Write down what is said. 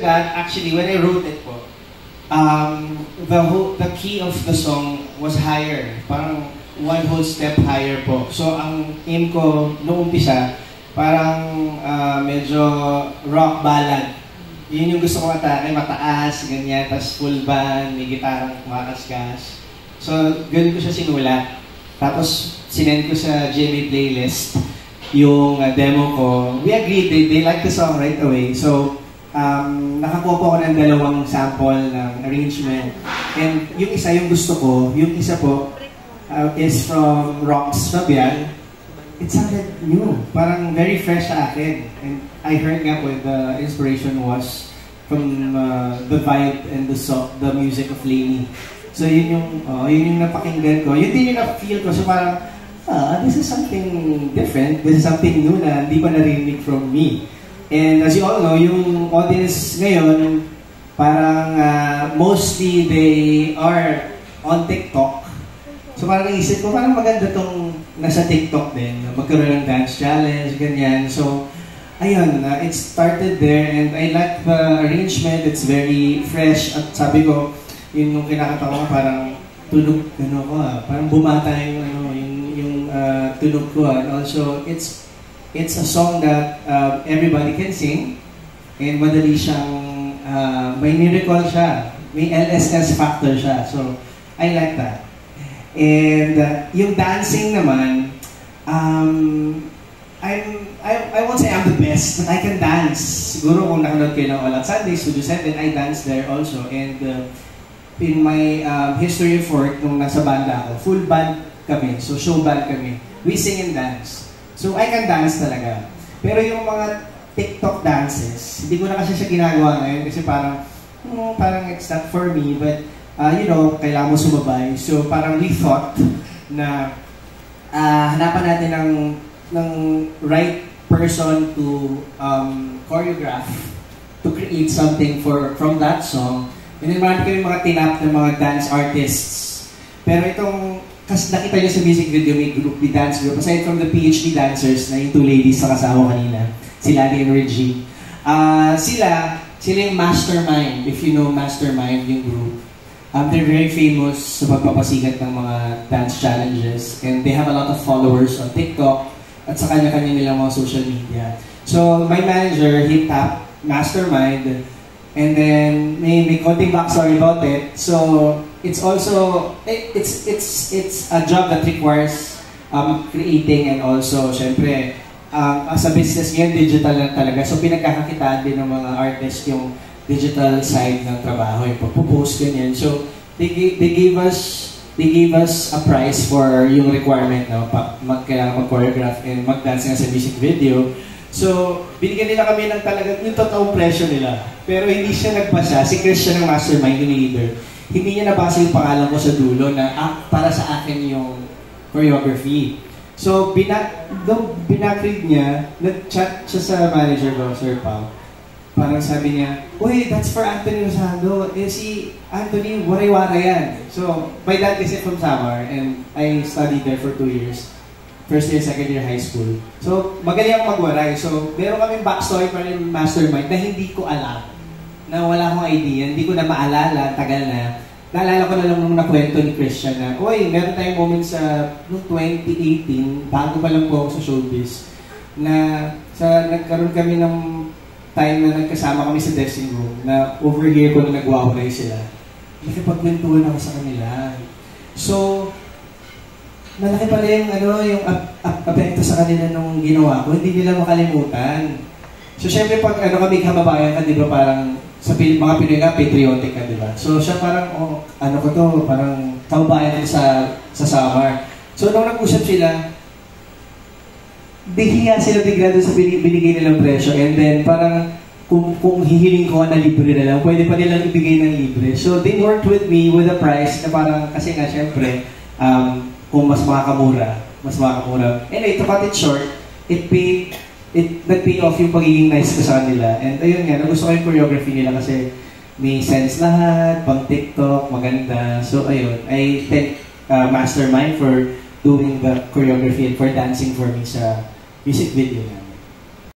That actually, when I wrote it po, the key of the song was higher. Parang one whole step higher po. So, ang aim ko noong umpisa, parang medyo rock ballad. Yun yung gusto ko atake, mataas, ganyan, tapos full band, may gitarang kumakaskas. So, ganun ko siya sinulat. Tapos, sinend ko sa GMA playlist yung demo ko. We agreed, they liked the song right away. So, nakakuha po ako ng dalawang sample ng arrangement. And yung isa yung gusto ko, yung isa po is from Rox Fabian. It sounded new, parang very fresh sa akin. And I heard nga po the inspiration was from the vibe and the music of Lainey. So yun yung napakinggan ko. Yun din yung na-feel ko. So parang, this is something different. This is something new na hindi pa narinig from me. And as you all know, yung audience ngayon, parang mostly they are on TikTok. So parang naisip ko, parang maganda tong nasa TikTok din, magkaroon ng dance challenge, ganyan. So, ayun, it started there and I like the arrangement, it's very fresh. At sabi ko, yun yung kinakanta ko, parang tunog, parang bumata yung tunog ko. And also, it's a song that everybody can sing and madali siyang, may ni-recall siya, may LSS factor siya. So, I like that. And yung dancing naman, I won't say I'm the best, but I can dance. Siguro kung nakanood kayo ng All Out Sunday, Studio 7, I dance there also. And in my history of work, nung nasa banda ako, full band kami, so show band kami. We sing and dance. So I can dance talaga. Pero yung mga TikTok dances, hindi ko na kasi siya ginagawa ngayon kasi parang it's not for me, but you know, kailangan mo sumabay. So parang we thought na hanapan natin ng right person to choreograph, to create something from that song. And then marami kami mga tinap ng mga dance artists. Pero itong, kasi nakita niyo sa music video, may group, may dance group. Aside from the PhD dancers na yung two ladies sa kasama kanina, si Lani and Reggie. Sila yung Mastermind, if you know Mastermind, yung group. They're very famous sa pagpapasikat ng mga dance challenges and they have a lot of followers on TikTok at sa kanya-kanya nilang mga social media. So, my manager, he tapped Mastermind and then may konting backstory about it. So, it's also, it's a job that requires creating and also, syempre, as a business ngayon, digital lang talaga. So, pinagkakakitaan din ng mga artists yung digital side ng trabaho, yung pagpo-post ganyan. So, they gave us a prize for yung requirement na kailangan mag-choreograph and mag-dance nga sa music video. So, binigyan nila kami ng talagang yung totoong presyo nila. Pero hindi siya nagbasa. Si Christian ng Mastermind, yung leader. Hindi niya nabasa yung pangalan ko sa dulo na para sa akin yung choreography. So, binakread niya, nag-chat siya sa manager ko, Sir Pao. Parang sabi niya, uy, that's for Anthony Rosado. Eh, si Anthony, waray-wara yan. So, my dad is from Samar and I studied there for 2 years. First year, second year high school. So, magaling ako magwaray. So, meron kaming backstory pa rin Mastermind na hindi ko alam. Na wala akong idea, hindi ko na maalala, tagal na. Naalala ko na lang nung nakwento ni Christian na, uy, meron tayong moment sa noong 2018, bago pa lang po ako sa showbiz, na nagkaroon kami ng time na nagkasama kami sa dressing room, na over here ko na nagwawaray sila. Nakipagkwentuhan ako sa kanila. So, malaki pala yung apekto sa kanila nung ginawa ko, hindi nila makalimutan. So, syempre pag kami kababayan ka, di ba parang sa mga Pinoy nga, patriotic ka, di ba? So, siya parang, parang kababayan sa Samar. So, nung nag-usap sila, hiya sila bigla doon sa binigay nilang presyo and then parang kung hihiling ko na libre na lang, pwede pa nilang ibigay ng libre. So they worked with me with a price na parang, kasi nga syempre, kung mas makakamura. Anyway, to cut it short, nag-pay off yung pagiging nice ko sa kanila. And ayun nga, nagusto ko yung choreography nila kasi may sense lahat, pang TikTok, maganda. So ayun, I thank Mastermind for doing the choreography and for dancing for me sa music video niya.